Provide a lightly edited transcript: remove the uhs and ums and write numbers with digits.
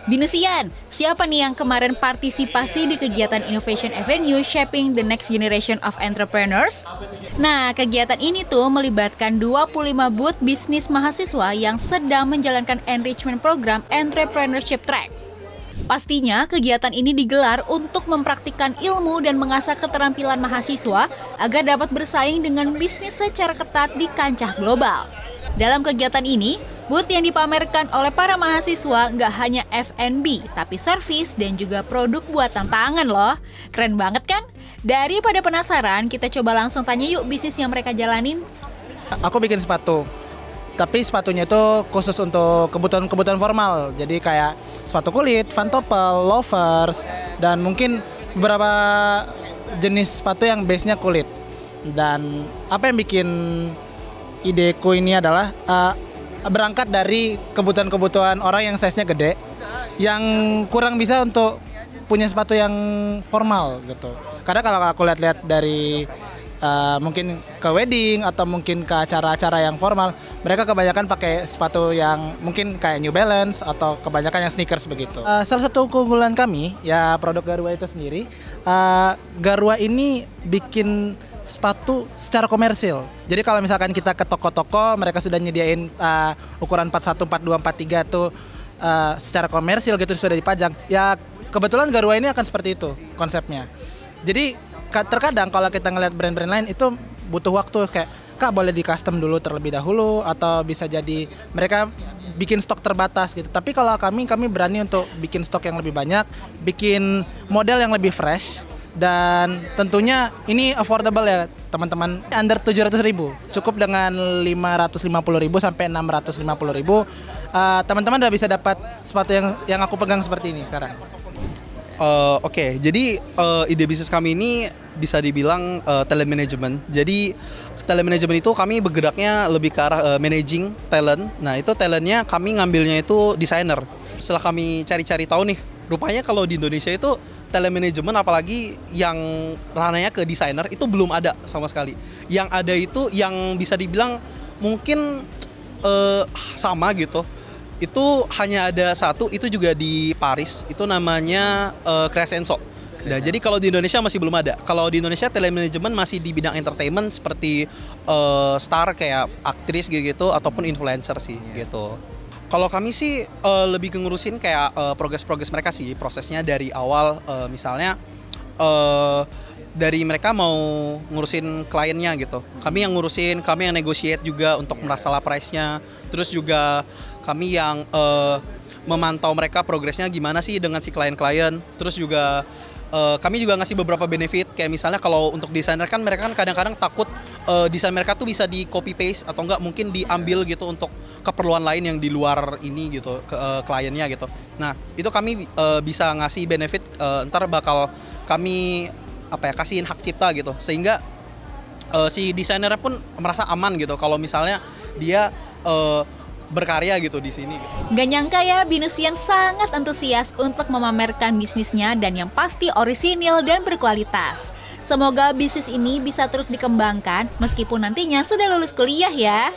Binusian, siapa nih yang kemarin partisipasi di kegiatan Innovation Avenue Shaping the Next Generation of Entrepreneurs? Nah, kegiatan ini tuh melibatkan 25 booth bisnis mahasiswa yang sedang menjalankan enrichment program Entrepreneurship Track. Pastinya, kegiatan ini digelar untuk mempraktikkan ilmu dan mengasah keterampilan mahasiswa agar dapat bersaing dengan bisnis secara ketat di kancah global. Dalam kegiatan ini, booth yang dipamerkan oleh para mahasiswa nggak hanya F&B, tapi servis dan juga produk buatan tangan loh. Keren banget kan? Daripada penasaran, kita coba langsung tanya yuk bisnis yang mereka jalanin. Aku bikin sepatu, tapi sepatunya itu khusus untuk kebutuhan formal. Jadi kayak sepatu kulit, vantopel, loafers, dan mungkin beberapa jenis sepatu yang base-nya kulit. Dan apa yang bikin ideku ini adalah berangkat dari kebutuhan orang yang size-nya gede, yang kurang bisa untuk punya sepatu yang formal gitu. Karena kalau aku lihat-lihat dari mungkin ke wedding atau mungkin ke acara-acara yang formal, mereka kebanyakan pakai sepatu yang mungkin kayak New Balance atau kebanyakan yang sneakers begitu. Salah satu keunggulan kami, ya produk Garua itu sendiri, Garua ini bikin sepatu secara komersil. Jadi kalau misalkan kita ke toko-toko, mereka sudah nyediain ukuran 41, 42, 43 tuh secara komersil gitu sudah dipajang. Ya kebetulan Garua ini akan seperti itu konsepnya. Jadi terkadang kalau kita ngeliat brand-brand lain itu butuh waktu, kayak Kak boleh di custom dulu terlebih dahulu, atau bisa jadi mereka bikin stok terbatas gitu. Tapi kalau kami berani untuk bikin stok yang lebih banyak, bikin model yang lebih fresh. Dan tentunya ini affordable ya teman-teman, under 700.000, cukup dengan 550.000 sampai 650.000, teman-teman udah bisa dapat sepatu yang aku pegang seperti ini sekarang. Oke, jadi ide bisnis kami ini bisa dibilang telemanagement. Jadi telemanagement itu kami bergeraknya lebih ke arah managing talent. Nah itu talentnya kami ngambilnya itu desainer. Setelah kami cari-cari tahu nih, rupanya kalau di Indonesia itu telemanajemen apalagi yang ranahnya ke desainer itu belum ada sama sekali. Yang ada itu yang bisa dibilang mungkin sama gitu. Itu hanya ada satu, itu juga di Paris, itu namanya Crescenso. Nah, jadi kalau di Indonesia masih belum ada. Kalau di Indonesia telemanajemen masih di bidang entertainment seperti star kayak aktris gitu ataupun influencer sih gitu. Kalau kami sih lebih ngurusin kayak progres mereka sih, prosesnya dari awal, misalnya dari mereka mau ngurusin kliennya gitu. Kami yang ngurusin, kami yang negotiate juga untuk masalah price-nya. Terus juga kami yang memantau mereka progresnya gimana sih dengan si klien-klien. Terus juga kami juga ngasih beberapa benefit, kayak misalnya kalau untuk desainer kan mereka kan kadang-kadang takut desain mereka tuh bisa di copy paste atau enggak mungkin diambil gitu untuk keperluan lain yang di luar ini gitu ke kliennya gitu. Nah itu kami bisa ngasih benefit, ntar bakal kami kasihin hak cipta gitu, sehingga si desainernya pun merasa aman gitu kalau misalnya dia berkarya gitu di sini. Gak nyangka ya, Binusian sangat antusias untuk memamerkan bisnisnya dan yang pasti orisinil dan berkualitas. Semoga bisnis ini bisa terus dikembangkan meskipun nantinya sudah lulus kuliah ya.